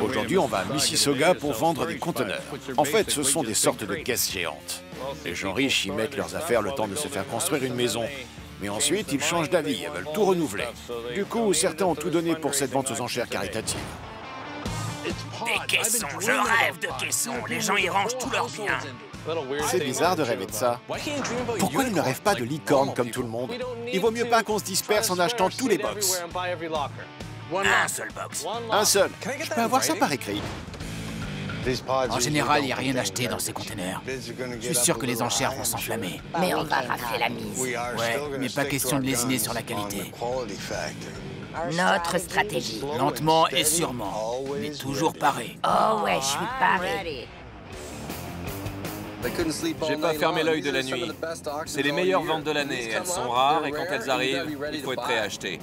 Aujourd'hui, on va à Mississauga pour vendre des conteneurs. En fait, ce sont des sortes de caisses géantes. Les gens riches y mettent leurs affaires le temps de se faire construire une maison. Mais ensuite, ils changent d'avis et veulent tout renouveler. Du coup, certains ont tout donné pour cette vente aux enchères caritative. Des caissons, je rêve de caissons. Les gens y rangent tous leurs biens. C'est bizarre de rêver de ça. Pourquoi ils ne rêvent pas de licorne comme tout le monde? Il vaut mieux pas qu'on se disperse en achetant tous les box. Un seul box. Un seul. Je peux avoir ça par écrit. En général, il n'y a rien acheté dans ces conteneurs. Je suis sûr que les enchères vont s'enflammer. Mais on va rafler la mise. Ouais, mais pas question de lésiner sur la qualité. Notre stratégie. Lentement et sûrement, mais toujours paré. Oh ouais, je suis paré. J'ai pas fermé l'œil de la nuit. C'est les meilleures ventes de l'année. Elles sont rares et quand elles arrivent, il faut être prêt à acheter.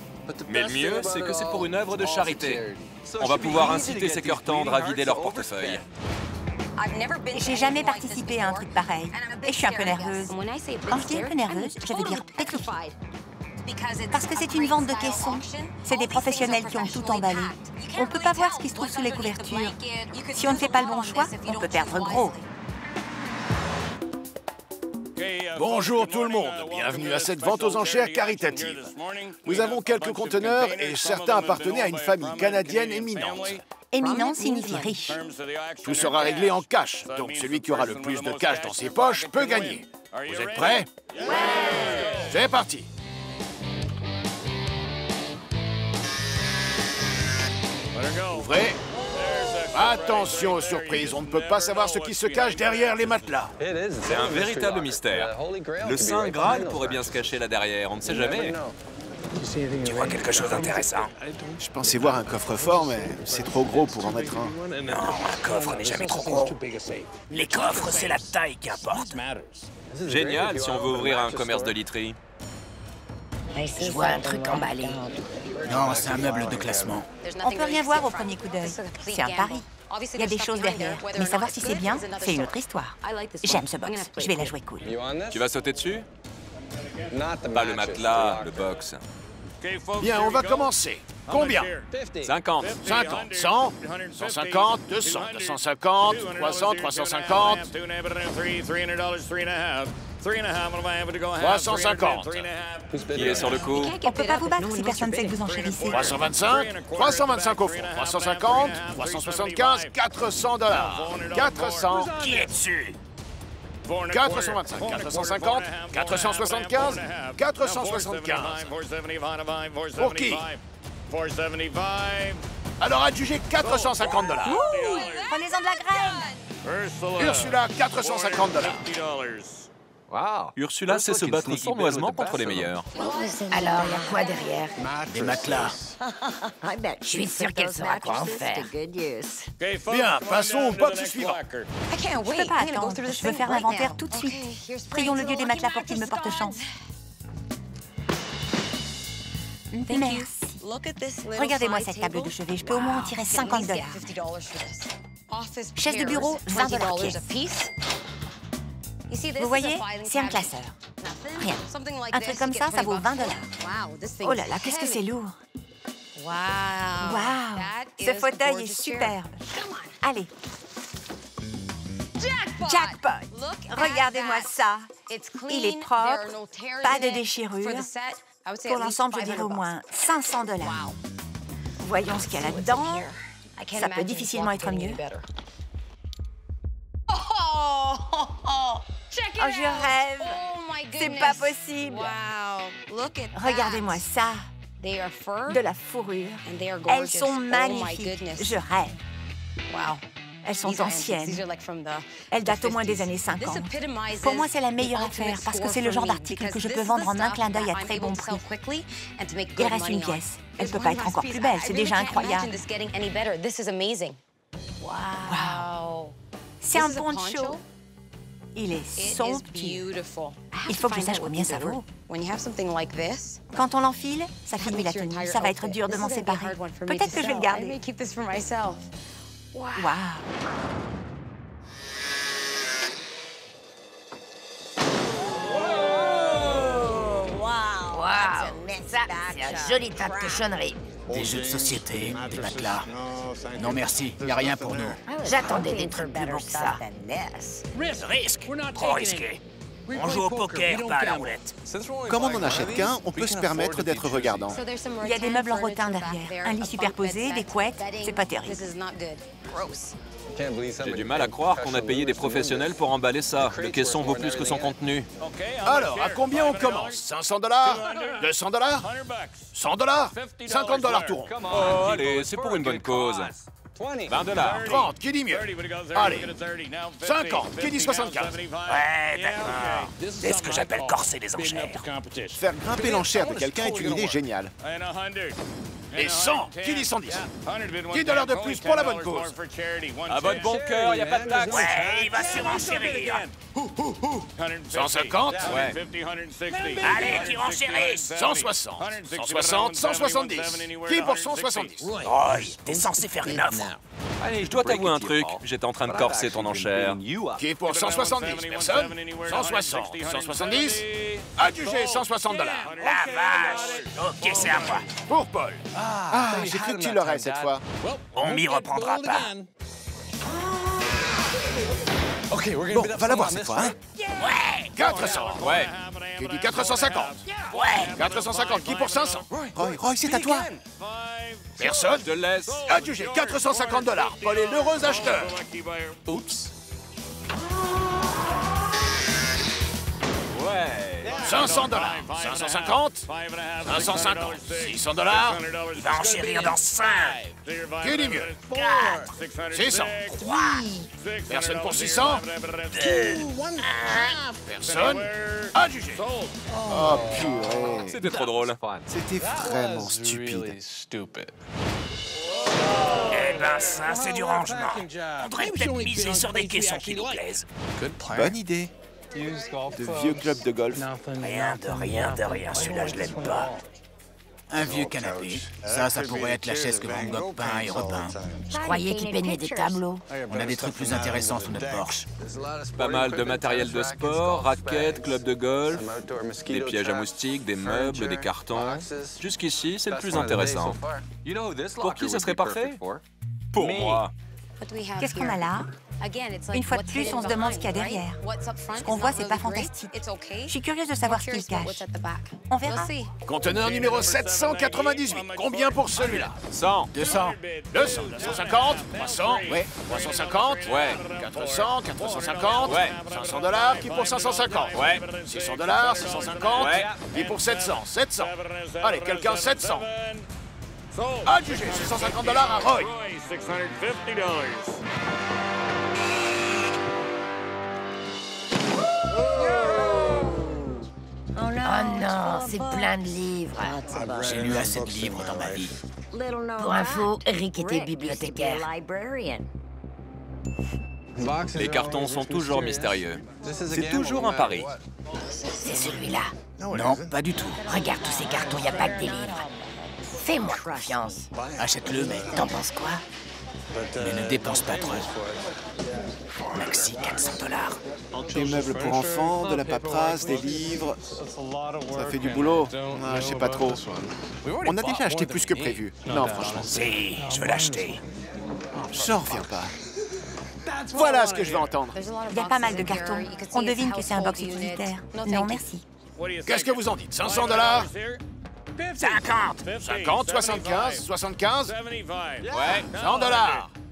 Mais le mieux, c'est que c'est pour une œuvre de charité. On va pouvoir inciter ces cœurs tendres à vider leur portefeuille. J'ai jamais participé à un truc pareil. Et je suis un peu nerveuse. Quand je dis un peu nerveuse, je veux dire pétrifiée. Parce que c'est une vente de caissons. C'est des professionnels qui ont tout emballé. On peut pas voir ce qui se trouve sous les couvertures. Si on ne fait pas le bon choix, on peut perdre gros. Bonjour tout le monde, bienvenue à cette vente aux enchères caritative. Nous avons quelques conteneurs et certains appartenaient à une famille canadienne éminente. Éminent signifie riche. Tout sera réglé en cash, donc celui qui aura le plus de cash dans ses poches peut gagner. Vous êtes prêts? Ouais! C'est parti! Ouvrez. Attention aux surprises, on ne peut pas savoir ce qui se cache derrière les matelas. C'est un véritable mystère. Le Saint Graal pourrait bien se cacher là derrière, on ne sait jamais. Tu vois quelque chose d'intéressant? Je pensais voir un coffre-fort, mais c'est trop gros pour en mettre un. Non, un coffre n'est jamais trop gros. Les coffres, c'est la taille qui importe. Génial si on veut ouvrir un commerce de literie. Je vois un truc emballé. Non, c'est un meuble de classement. On peut rien voir au premier coup d'œil. C'est un pari. Il y a des choses derrière. Mais savoir si c'est bien, c'est une autre histoire. J'aime ce box. Je vais la jouer cool. Tu vas sauter dessus? Pas le matelas, le box. Bien, on va commencer. Combien? 50. 50, 100, 150, 200, 250, 300, 350, 350. Qui est sur le coup? On peut pas vous battre si personne ne sait que vous enchérissez. 325, 325 au fond, 350, 375, 400 $. 400, Qui est dessus? 425, 450, 475, 475. Pour qui? Alors adjugez 450 $. Prenez-en de la graine. Ursula, 450 $. Ursula sait se battre sournoisement contre les meilleurs. Alors, il y a quoi derrière? Des matelas. Je suis sûr qu'elle saura quoi en faire. Bien, passons au box suivant. Je peux pas attendre. Je veux faire l'inventaire tout de suite. Prions le dieu des matelas pour qu'il me porte chance. Merci. Regardez-moi cette table de chevet. Je peux au moins en tirer 50 $. Chaise de bureau, 20 $ pièce. Vous voyez, c'est un classeur. Rien. Un truc comme ça vaut 20 $. Oh là là, qu'est-ce que c'est lourd. Waouh! Ce fauteuil est superbe. Allez. Jackpot! Regardez-moi ça. Il est propre, pas de déchirure. Pour l'ensemble, je dirais au moins 500 $. Voyons ce qu'il y a là-dedans. Ça peut difficilement être mieux. Oh, je rêve. C'est pas possible. Regardez-moi ça. De la fourrure. Elles sont magnifiques. Je rêve. Elles sont anciennes. Elles datent au moins des années 50. Pour moi, c'est la meilleure affaire parce que c'est le genre d'article que je peux vendre en un clin d'œil à très bon prix. Il reste une pièce. Elle ne peut pas être encore plus belle. C'est déjà incroyable. Wow. C'est un poncho. Il est somptueux. Il faut que je sache combien ça vaut. Quand on l'enfile, ça finit la tenue. Ça va être dur de m'en séparer. Peut-être que je vais le garder. Wow. Ça, c'est un joli tas de cochonneries. Des jeux de société, des matelas. Non merci, y a rien pour nous. J'attendais des trucs plus beaux que ça. Risque. Trop risqué. On joue au poker, pas à la roulette. Comme on n'en achète qu'un, on peut se permettre d'être regardant. Il y a des meubles en rotin derrière. Un lit superposé, des couettes. C'est pas terrible. J'ai du mal à croire qu'on a payé des professionnels pour emballer ça. Le caisson vaut plus que son contenu. Alors, à combien on commence? 500 $? 200 $? 100 $? 50 $ tout rond. Oh, allez, c'est pour une bonne cause. 20 $. 30, qui dit mieux? Allez, 50, qui dit 75? Ouais, d'accord. C'est ce que j'appelle corser les enchères. Faire grimper l'enchère de quelqu'un est une idée géniale. Et 100, qui dit 110? 10 $ de plus pour la bonne cause. À votre bon cœur, y a pas de taxe. Ouais, il va surenchérir. 150? Ouais. Allez, qui renchérisse. 160, 160, 170. Qui pour 170? Roy, t'es censé faire une offre. Allez, je dois t'avouer un truc. J'étais en train de corser ton enchère. Qui est pour 170? Personne? 160, 170? Adjugé 160 $. La vache. Ok, c'est à moi. Pour Paul. Ah, j'ai cru que tu l'aurais cette fois. On m'y reprendra pas. Bon, va la voir cette fois, hein? Ouais. 400. Ouais. Qui dit 450? Ouais. 450, qui pour 500? Roy, c'est à toi. Personne? Je te laisse. Adjugé 450 $. Paul est l'heureux acheteur. Oups. Ouais. 500 $. 550? 550. 600 $. Il va enchérir dans 5. Qui dit mieux? 4. 600. 3. Personne pour 600? 2. Personne? Adjugé. Oh, purée. C'était trop drôle. C'était vraiment stupide. Eh ben ça, c'est du rangement. On devrait peut-être miser sur des caissons qui nous plaisent. Bonne idée. De vieux clubs de golf. Rien de rien, celui-là je l'aime pas. Un vieux canapé. Ça pourrait être la chaise que Van Gogh peint et repeint. Je croyais qu'il peignait des tableaux. On a des trucs plus intéressants sous notre Porsche. Pas mal de matériel de sport, raquettes, clubs de golf, des pièges à moustiques, des meubles, des cartons. Jusqu'ici, c'est le plus intéressant. Pour qui ça serait parfait? Pour moi. Qu'est-ce qu'on a là? Une fois de plus, on se demande ce qu'il y a derrière. Ce qu'on voit, c'est pas fantastique. Je suis curieuse de savoir ce qu'il cache. On verra. Conteneur numéro 798. Combien pour celui-là? 100. 200. 200, 250, 300, Ouais. 350, Ouais. 400, 450, Ouais. 500 $, qui pour 550, Ouais. 600 $, 650, Ouais. qui pour 700, 700. Allez, quelqu'un 700. Adjugé 650 $ à Roy. Oh non, c'est plein de livres. J'ai lu assez de livres dans ma vie. Pour info, Rick était bibliothécaire. Les cartons sont toujours mystérieux. C'est toujours un pari. C'est celui-là. Non, pas du tout. Regarde tous ces cartons, il n'y a pas que des livres. Fais-moi confiance. Achète-le, mais T'en penses quoi? ne dépense pas trop. Maxi, 400 $. Des meubles pour enfants, de la paperasse, des livres. Ça fait du boulot. Ah, je sais pas trop. On a déjà acheté plus que prévu. Non, franchement. Si, je veux l'acheter. J'en reviens pas. Voilà ce que je veux entendre. Il y a pas mal de cartons. On devine que c'est un box utilitaire. Non, merci. Qu'est-ce que vous en dites? 500 $? 50. 50, 75, 75? Ouais. 100 $.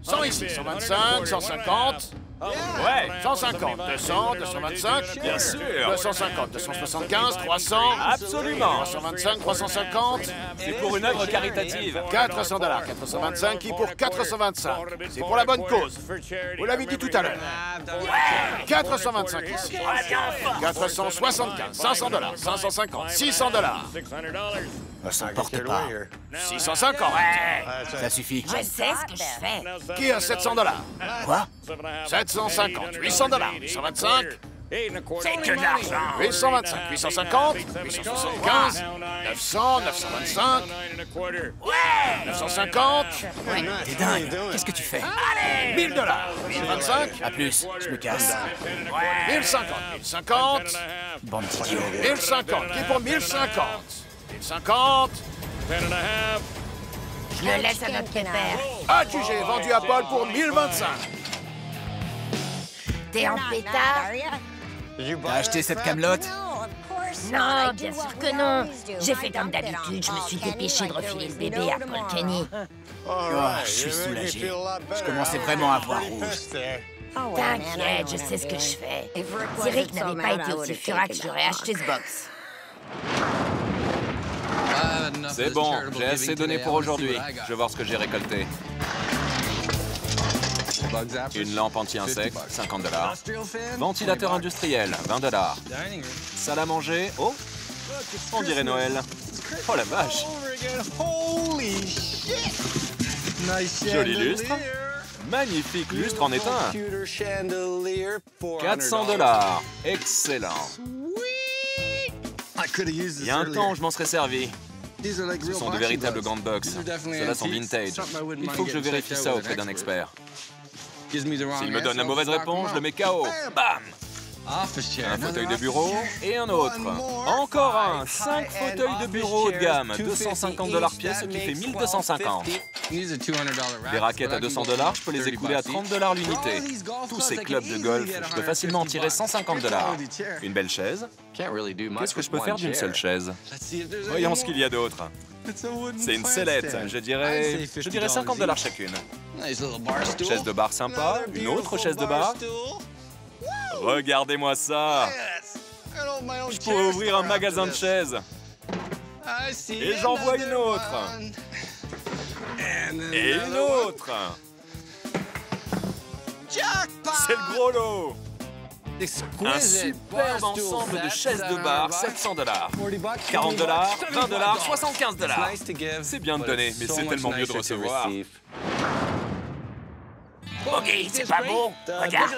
100 ici, 125, 150. Ouais. 150, 200, 225. Bien sûr. 250, 275, 300. Absolument. 325, 350. C'est pour une œuvre caritative. 400 $, 425 qui pour 425. C'est pour la bonne cause. Vous l'avez dit tout à l'heure. 425 ici. 475, 500 $, 550, 600 $. Ne s'en porte pas. 650. Ça suffit. Je sais ce que je fais. Qui a 700 $? Quoi? 750, 800 $, 825. C'est que de l'argent. 825, 850, 875, 900, 925, 950, T'es dingue. Qu'est-ce que tu fais? 1000 $, 1025, À plus, je me casse. 1050, 1050, Bande d'idiots. 1050, qui pour 1050, 1050, Je le laisse à notre pépère. Adjugé, vendu à Paul pour 1025. T'es en pétard? T'as acheté cette camelote? Non, bien sûr que non. J'ai fait comme d'habitude, je me suis dépêché de refiler le bébé à Paul Kenny. Oh, je suis soulagé. Je commençais vraiment à voir rouge. T'inquiète, je sais ce que je fais. Si Rick n'avait pas été aussi furax, j'aurais acheté ce box. C'est bon, j'ai assez donné pour aujourd'hui. Je vais voir ce que j'ai récolté. Une lampe anti-insecte, 50 $. Ventilateur industriel, 20 $. Salle à manger, oh, on dirait Noël. Oh la vache. Joli lustre. Magnifique lustre en étain. 400 $. Excellent. Il y a un temps, je m'en serais servi. Ce sont de véritables gants de boxe. Ceux-là sont vintage. Il faut que je vérifie ça auprès d'un expert. S'il me donne la mauvaise réponse, je le mets KO. Bam! Un fauteuil de bureau et un autre. Encore un. 5 fauteuils de bureau haut de gamme. 250 $ pièce, ce qui fait 1250. Des raquettes à 200 $, je peux les écouler à 30 $ l'unité. Tous ces clubs de golf, je peux facilement en tirer 150 $. Une belle chaise. Qu'est-ce que je peux faire d'une seule chaise? Voyons ce qu'il y a d'autre. C'est une sellette, je dirais 50 $ chacune. Chaise de bar sympa, une autre chaise de bar. Regardez-moi ça! Je pourrais ouvrir un magasin de chaises. Et j'en vois une autre. Et une autre. C'est le gros lot. Un superbe ensemble de chaises de bar, 700 $. 40 $, 20 $, 75 $. C'est bien de donner, mais c'est tellement mieux de recevoir. Bogey, c'est pas beau? Regarde.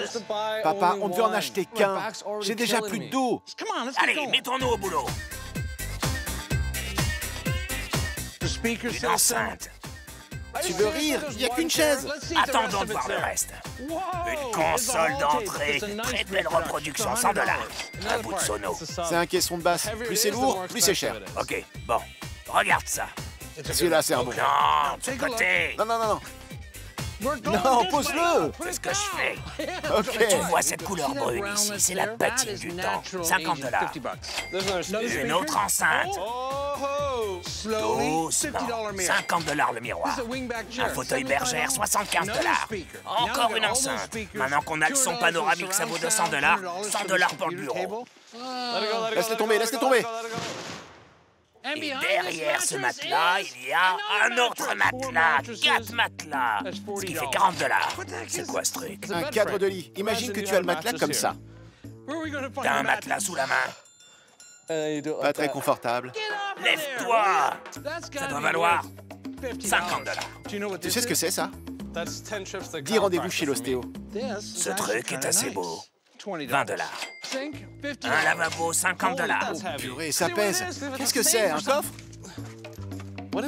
Papa, on ne veut en acheter qu'un. J'ai déjà plus d'eau. Allez, mettons-nous au boulot. Une enceinte. Tu veux rire? Il n'y a qu'une chaise. Attendons de voir le reste. Une console d'entrée. Très belle reproduction, 100 $. Un bout de sono. C'est un caisson de basse. Plus c'est lourd, plus c'est cher. Ok, bon. Regarde ça. Celui-là, c'est un bon. Non, de ce côté. Non, non, non, non. Non, pose-le. C'est ce que je fais. OK. Tu vois cette couleur brune ici, c'est la patine du temps. 50 $. Une autre enceinte. Doucement. 50 $ le miroir. Un fauteuil bergère, 75 $. Encore une enceinte. Maintenant qu'on a le son panoramique, ça vaut 200 $. 100 $ pour le bureau. Laisse-les tomber, laisse-les tomber. Et derrière ce matelas, il y a un autre matelas. 4 matelas. Ce qui fait 40 $. C'est quoi ce truc? Un cadre de lit. Imagine que tu as le matelas comme ça. T'as un matelas sous la main. Pas très confortable. Lève-toi. Ça doit valoir 50 $. Tu sais ce que c'est, ça? 10 rendez-vous chez l'ostéo. Ce truc est assez beau. 20 $. Un lavabo, 50 $. Purée, ça pèse. Qu'est-ce que c'est, un coffre?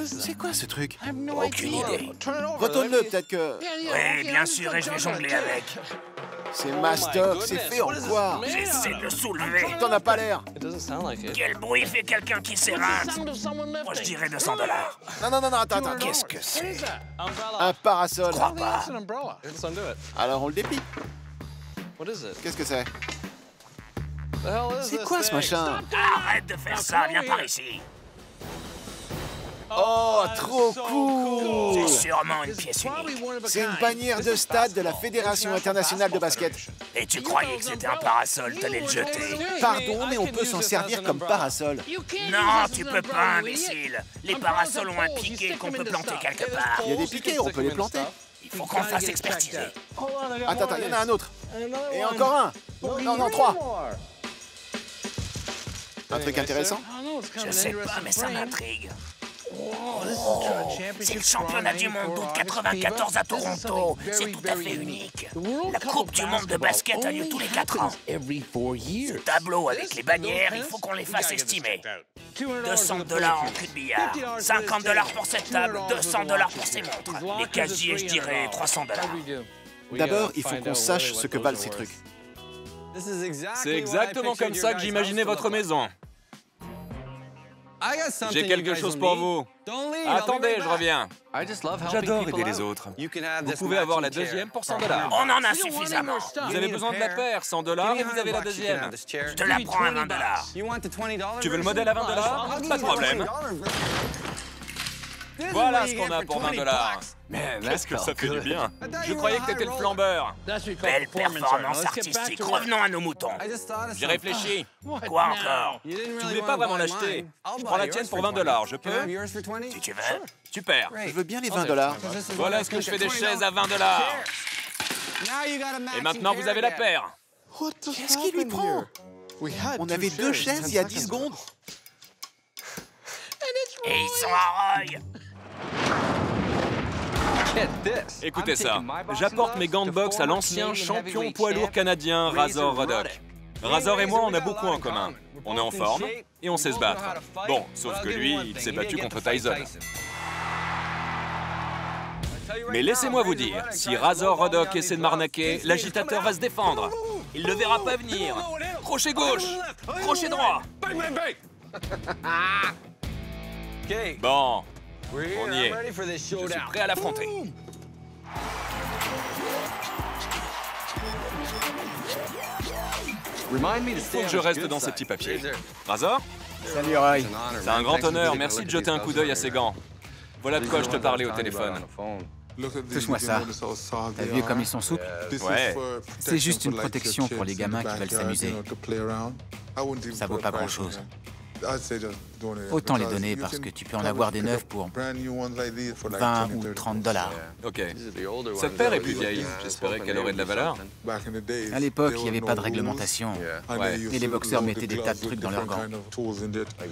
C'est quoi ce truc? Aucune idée. Retourne-le, peut-être que... Oui, bien sûr, et je vais jongler avec. C'est mastoc, c'est fait en quoi? J'essaie de le soulever. T'en as pas l'air. Quel bruit fait quelqu'un qui s'éreinte? Moi, je dirais 200 $. Non, non, non, non, attends, attends. Qu'est-ce que c'est? Un parasol. Crois pas. Alors on le déplie. Qu'est-ce que c'est? C'est quoi ce machin? Arrête de faire ça, viens par ici. Oh, trop cool! C'est sûrement une pièce unique. C'est une bannière de stade de la Fédération internationale de basket. Et tu croyais que c'était un parasol, t'allais le jeter. Pardon, mais on peut s'en servir comme parasol. Non, tu peux pas, imbécile. Les parasols ont un piquet qu'on peut planter quelque part. Il y a des piquets, on peut les planter. Il faut qu'on le fasse expertiser. Attends, attends, il y en a un autre. Et encore un. Non, non, 3. Un truc intéressant? Je sais pas, mais ça m'intrigue. C'est le championnat du monde d'août 94 à Toronto. C'est tout à fait unique. La Coupe du monde de basket a lieu tous les 4 ans. Ce tableau avec les bannières, il faut qu'on les fasse estimer. 200 $ en cul de billard, 50 $ pour cette table, 200 $ pour ces montres. Les casiers, je dirais 300 $. D'abord, il faut qu'on sache ce que valent ces trucs. C'est exactement comme ça que j'imaginais votre maison. J'ai quelque chose pour vous. Attendez, je reviens. J'adore aider les autres. Vous pouvez avoir la deuxième pour 100 $. On en a suffisamment. Vous avez besoin de la paire, 100 $ et vous avez la deuxième. Je te la prends à 20 $. Tu veux le modèle à 20 $? Pas de problème. Voilà ce qu'on a pour 20 $. Mais qu'est-ce que ça fait du bien. Je croyais que t'étais le flambeur. Belle performance artistique. Revenons à nos moutons. J'ai réfléchi. Quoi encore? Tu voulais pas vraiment l'acheter. Je prends la tienne pour 20 $, je peux? Si tu veux. Super. Je veux bien les 20 $. Voilà ce que je fais des chaises à 20 $. Et maintenant, vous avez la paire. Qu'est-ce qu'il lui prend? On avait 2 chaises il y a 10 secondes. Et ils sont à Roy. Écoutez ça. J'apporte mes gants de boxe à l'ancien champion poids lourd canadien Razor Ruddock. Razor et moi, on a beaucoup en commun. On est en forme et on sait se battre. Bon, sauf que lui, il s'est battu contre Tyson. Mais laissez-moi vous dire, si Razor Ruddock essaie de m'arnaquer, l'agitateur va se défendre. Il ne le verra pas venir. Crochet gauche, crochet droit. Bon, on y est. Je suis prêt à l'affronter. Faut que je reste dans ces petits papiers. Razor? Salut, Roy. C'est un grand honneur. Merci de jeter un coup d'œil à ces gants. Voilà de quoi je te parlais au téléphone. Touche-moi ça. T'as vu comme ils sont souples? Ouais. C'est juste une protection pour les gamins qui veulent s'amuser. Ça vaut pas grand-chose. Autant les donner parce que tu peux en avoir des neufs pour 20 ou 30 $. Ok. Cette paire est plus vieille. J'espérais qu'elle aurait de la valeur. À l'époque, il n'y avait pas de réglementation. Ouais. Et les boxeurs mettaient des tas de trucs dans leurs gants.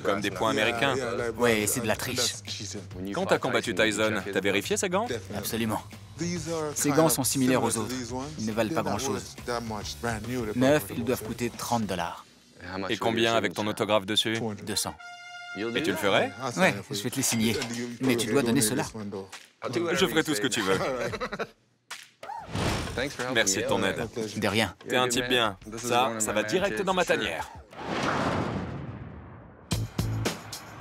Comme des points américains. Ouais, c'est de la triche. Quand t'as combattu Tyson, t'as vérifié ces gants? Absolument. Ces gants sont similaires aux autres. Ils ne valent pas grand-chose. Neufs, ils doivent coûter 30 $. Et combien avec ton autographe dessus? 200. Et tu le ferais? Ouais, je vais te les signer. Mais tu dois donner cela. Je ferai tout ce que tu veux. Merci de ton aide. De rien. T'es un type bien. Ça va direct dans ma tanière.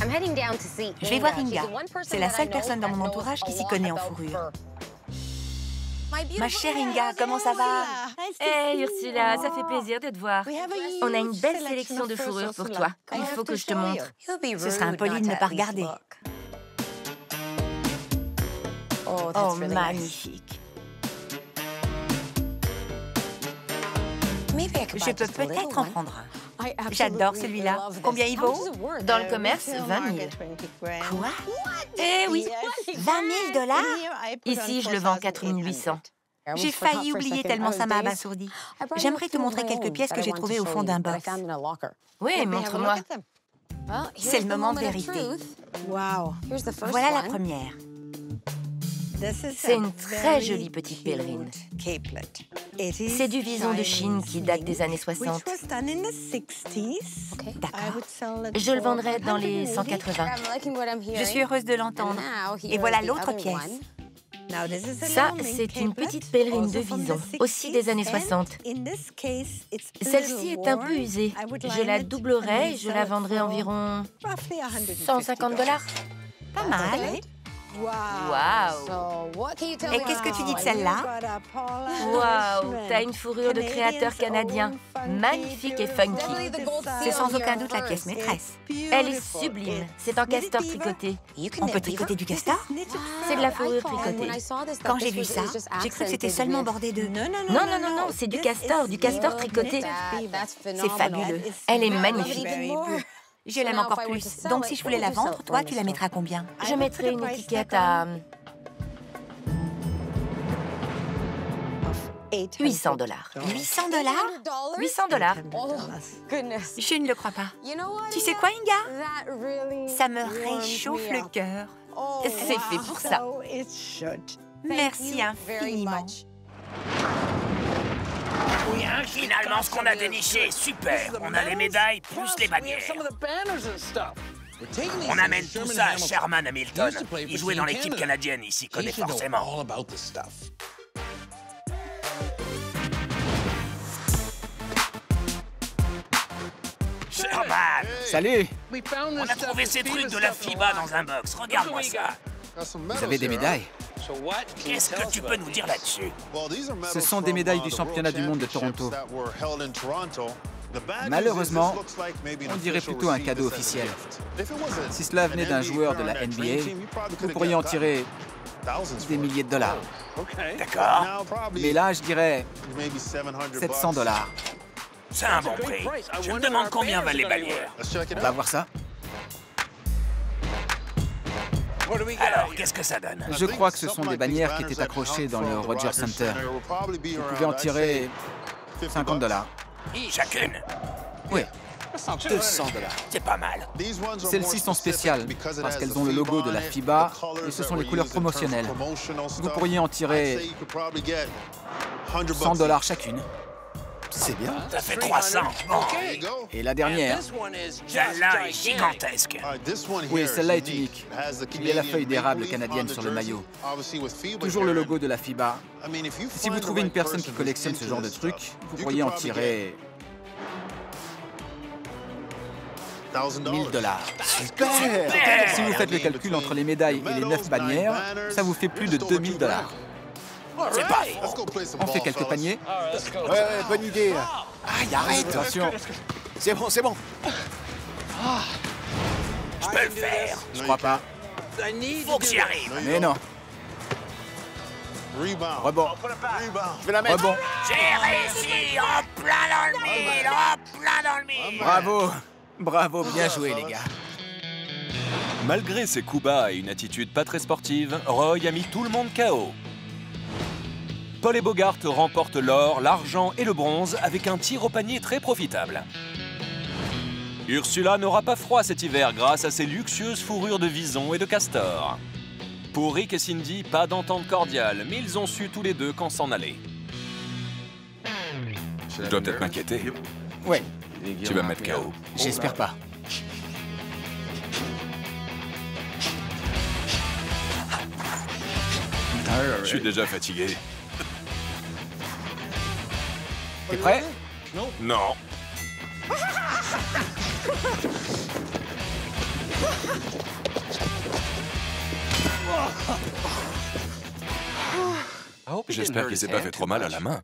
Je vais voir Inga. C'est la seule personne dans mon entourage qui s'y connaît en fourrure. Ma chère Inga, comment ça va? Hé Ursula, ça fait plaisir de te voir. On a une belle sélection de fourrures pour toi. Il faut que je te montre. Ce serait impoli de ne pas regarder. Oh, magnifique. Je peux peut-être en prendre un. J'adore celui-là. Combien il vaut? Dans le commerce, 20 000. Quoi? Eh oui, 20 000 $? Ici, je le vends 4 800. J'ai failli oublier tellement ça m'a abasourdi. J'aimerais te montrer quelques pièces que j'ai trouvées au fond d'un box. Oui, montre-moi. C'est le moment de vérité. Voilà la première. C'est une très jolie petite pèlerine. C'est du vison de Chine qui date des années 60. D'accord. Je le vendrai dans les 180. Je suis heureuse de l'entendre. Et voilà l'autre pièce. Ça, c'est une petite pèlerine de vison, aussi des années 60. Celle-ci est un peu usée. Je la doublerai et je la vendrai environ 150 $. Pas mal. Waouh! Et qu'est-ce que tu dis de celle-là? Waouh! T'as une fourrure de créateur canadien. Magnifique et funky. C'est sans aucun doute la pièce maîtresse. Elle est sublime. C'est en castor tricoté. On peut tricoter du castor? C'est de la fourrure tricotée. Quand j'ai vu ça, j'ai cru que c'était seulement bordé de... Non, c'est du castor tricoté. C'est fabuleux. Elle est magnifique. Je l'aime encore plus. Donc si je voulais la vendre, toi, tu la mettrais à combien? Je mettrais une étiquette à 800 $. 800 $? 800 $. Je ne le crois pas. Tu sais quoi, Inga? Ça me réchauffe le cœur. C'est fait pour ça. Merci infiniment. Finalement, ce qu'on a déniché est super. On a les médailles plus les bannières. On amène tout ça à Sherman Hamilton. Il jouait dans l'équipe canadienne, il s'y connaît forcément. Sherman, Salut! On a trouvé ces trucs de la FIBA dans un box. Regarde-moi ça. Vous avez des médailles? Qu'est-ce que tu peux nous dire là-dessus? Ce sont des médailles du championnat du monde de Toronto. Malheureusement, on dirait plutôt un cadeau officiel. Si cela venait d'un joueur de la NBA, vous pourriez en tirer des milliers de dollars. D'accord. Mais là, je dirais 700 $. C'est un bon prix. Je me demande combien valent les bannières. On va voir ça. Alors, qu'est-ce que ça donne? Je crois que ce sont des bannières qui étaient accrochées dans le Rogers Center. Vous pouvez en tirer 50 $. Chacune? Oui. 200 $. C'est pas mal. Celles-ci sont spéciales parce qu'elles ont le logo de la FIBA et ce sont les couleurs promotionnelles. Vous pourriez en tirer 100 $ chacune. C'est bien. Ça fait 300. Bon. Et la dernière, Celle-là est gigantesque. oui, celle-là est unique. Il y a la feuille d'érable canadienne sur le maillot. Toujours le logo de la FIBA. Si vous trouvez une personne qui collectionne ce genre de trucs, vous pourriez en tirer 1000 $. Super. Si vous faites le calcul entre les médailles et les 9 bannières, ça vous fait plus de 2000 $. C'est pas faux. On fait quelques paniers. Ouais, bonne idée. Aïe, arrête. Attention, C'est bon, c'est bon. Je peux le faire. je crois pas. Faut que j'y arrive. Mais non. Rebond. Je vais la mettre. Rebond. J'ai réussi. En plein dans le mille. En plein dans le mille. Bravo. Bravo, bien joué, les gars. Malgré ses coups bas et une attitude pas très sportive, Roy a mis tout le monde KO. Paul et Bogart remportent l'or, l'argent et le bronze avec un tir au panier très profitable. Ursula n'aura pas froid cet hiver grâce à ses luxueuses fourrures de vison et de castor. Pour Rick et Cindy, pas d'entente cordiale, mais ils ont su tous les deux quand s'en aller. Je dois peut-être m'inquiéter. Ouais, Tu vas me mettre KO. j'espère pas. Je suis déjà fatigué. T'es prêt? Non. J'espère qu'il s'est pas fait trop mal à la main.